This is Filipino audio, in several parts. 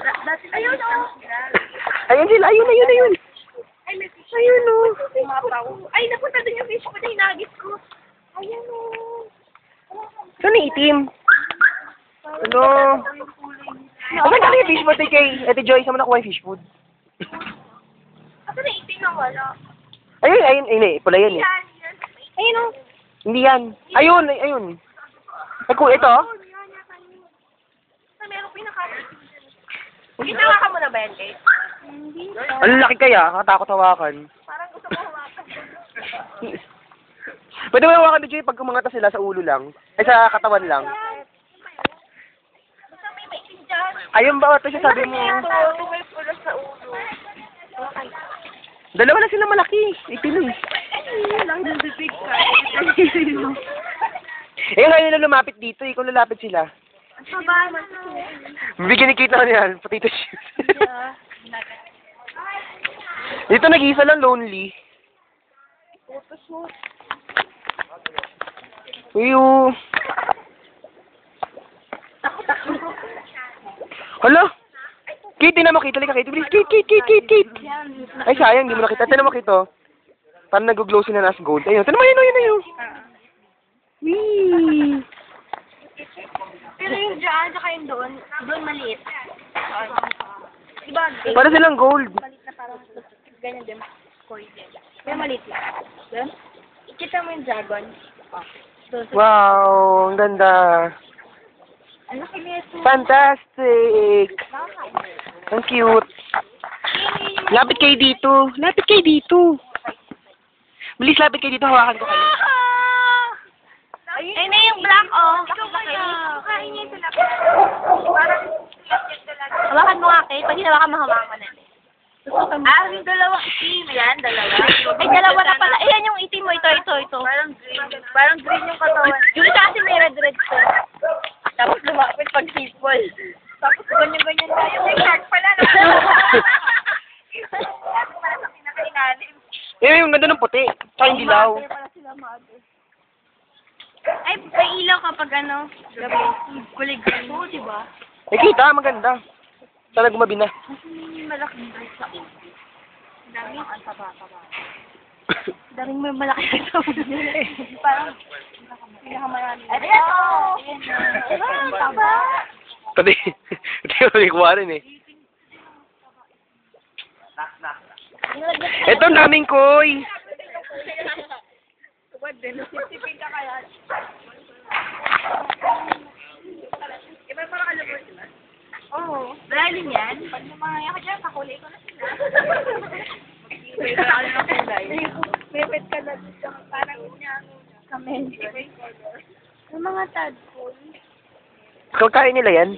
Ayun o. Ayun sila, ayun. Ayun o. Ay, napunta dun yung fish food na hinagis ko. Ayun o. Saan yung itim? Ano? Saan ka yung fish food kay Ate Joy? Saan mo nakuha yung fish food? Asa na itim na wala? Ayun, pula yan eh. Ayun o. Hindi yan. Ayun. Ay, kung ito? Sa meron pinaka-itim. Ginawa ka mo na ba yan, Kate? Hindi. Ang laki kaya, nakatakot hawakan. Parang gusto mo hawakan. Pwede mo hawakan ni Joy pag kumangata sila sa ulo lang. Ay, sa katawan lang. Basta may maitim dyan. Ayun ba, ito siya sabi mo. Ito may pula sa ulo. Dalawa na sila malaki. Itim eh. Lang yung bibig ka. Eh, ngayon na lumapit dito eh. Kung lalapit sila. Ang haba naman. Bibigyan ni Kate na yan. Potato chips. Dito nag-iisa lang lonely. Photoshoot. Uyo. Hala. Kate, tingnan mo Kate. Halika Kate. Bilis. Kate. Ay, sayang. Hindi mo nakita. Tingnan mo Kate oh. Parang nag-glow si na nas gold. Ayun. Tingnan mo yun. Wee. Pero yung dyan, saka yung doon maliit. Diba? Para silang gold. Maliit na parang ganyan din. Koi din. Pero maliit lang. Diba? Ikita mo yung dragon. Wow. Ang ganda. Ang laki nito. Fantastic. Ang cute. Lapit kayo dito. Bilis, lapit kayo dito. Hawakan ko kayo. Ayun na yung black, oh. Kain niya yung tilapia. Parang talaga. Hawakan mo nga, Kate. Pag hinawakan mo, hawakan na. Yung dalawa. Itim yan, dalawa. Ay, dalawa na pala. Ayan yung itim mo. Ito. Parang green yung katawan. Yung isa kasi may red ko. Tapos lumapit pag sipol. Tapos ganyan tayo. May shark pala. Para sa pinakainalim. Yung ganda ng puti. Tsaka yung dilaw. Ay, may ilaw kapag ano, gabi. Kulig ko, di ba? Eh, kita, maganda. Sana gumabi na. Malaking sa ulo. Daming ang taba. Daming may malaki sa ulo. Parang, pinakamarami. Ay, ito! Taba! Pati, ito yung nagkuha rin eh. Ito ang daming koy. Sipin ka kaya. Iba parang alam mo sila? Oo. Dahil yan, pag namangaya ka dyan, kakulay ko na sila. May parang na kulay. May ka na dito. Parang niya, kamen. Yung mga tadpole. Kakain nila yan?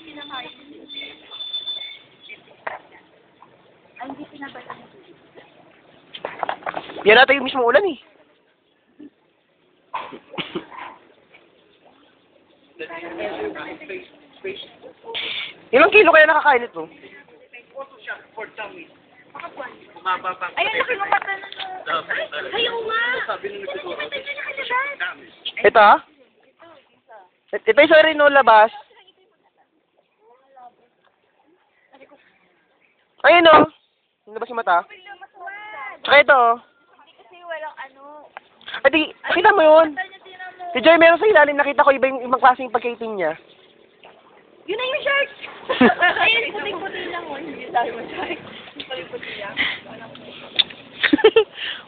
Ay, hindi pinabala. Yan natin yung mismo ulan eh. Ilang kilo kaya nakakain ito? Ayun, laki ng mata na. Ayaw nga. Ito ah? Ito yung sorry no labas. Ayun oh. Yung labas yung mata. Tsaka ito oh. Kasi walang ano. Adi, nakita mo yun? Si Joy, meron sa ilalim, nakita ko iba yung ibang klaseng pagkaiting niya. Yun na yung shark! Ayun, puting-puti lang mo. Hindi tayo mo shark. Puting-puti lang.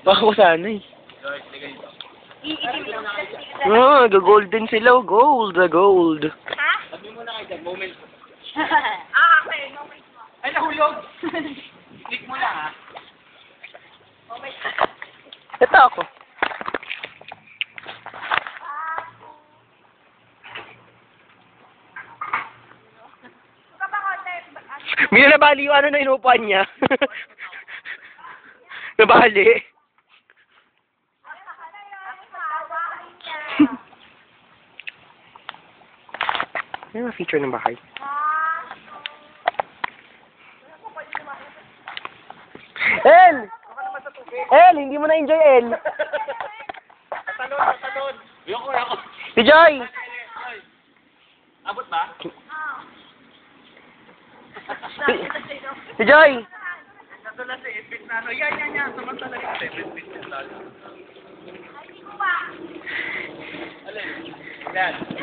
Baka ko sana eh. Iitim lang. Oh, golden sila. Gold. Ha? Sabi mo na kayo dyan, moment. Okay. Moment mo. Ay, nahulog! Click mo na ha. Moment. Ito ako. May nabali yung ano na inupuan niya. Nabali. Ano yung feature ng bahay? El, hindi mo na-enjoy, El. Talon. Yoko. Si Joy. Abot ba? Si Joy! Nadala sa epic na ano. Yan. Samantala yung epic. Alin? Yan.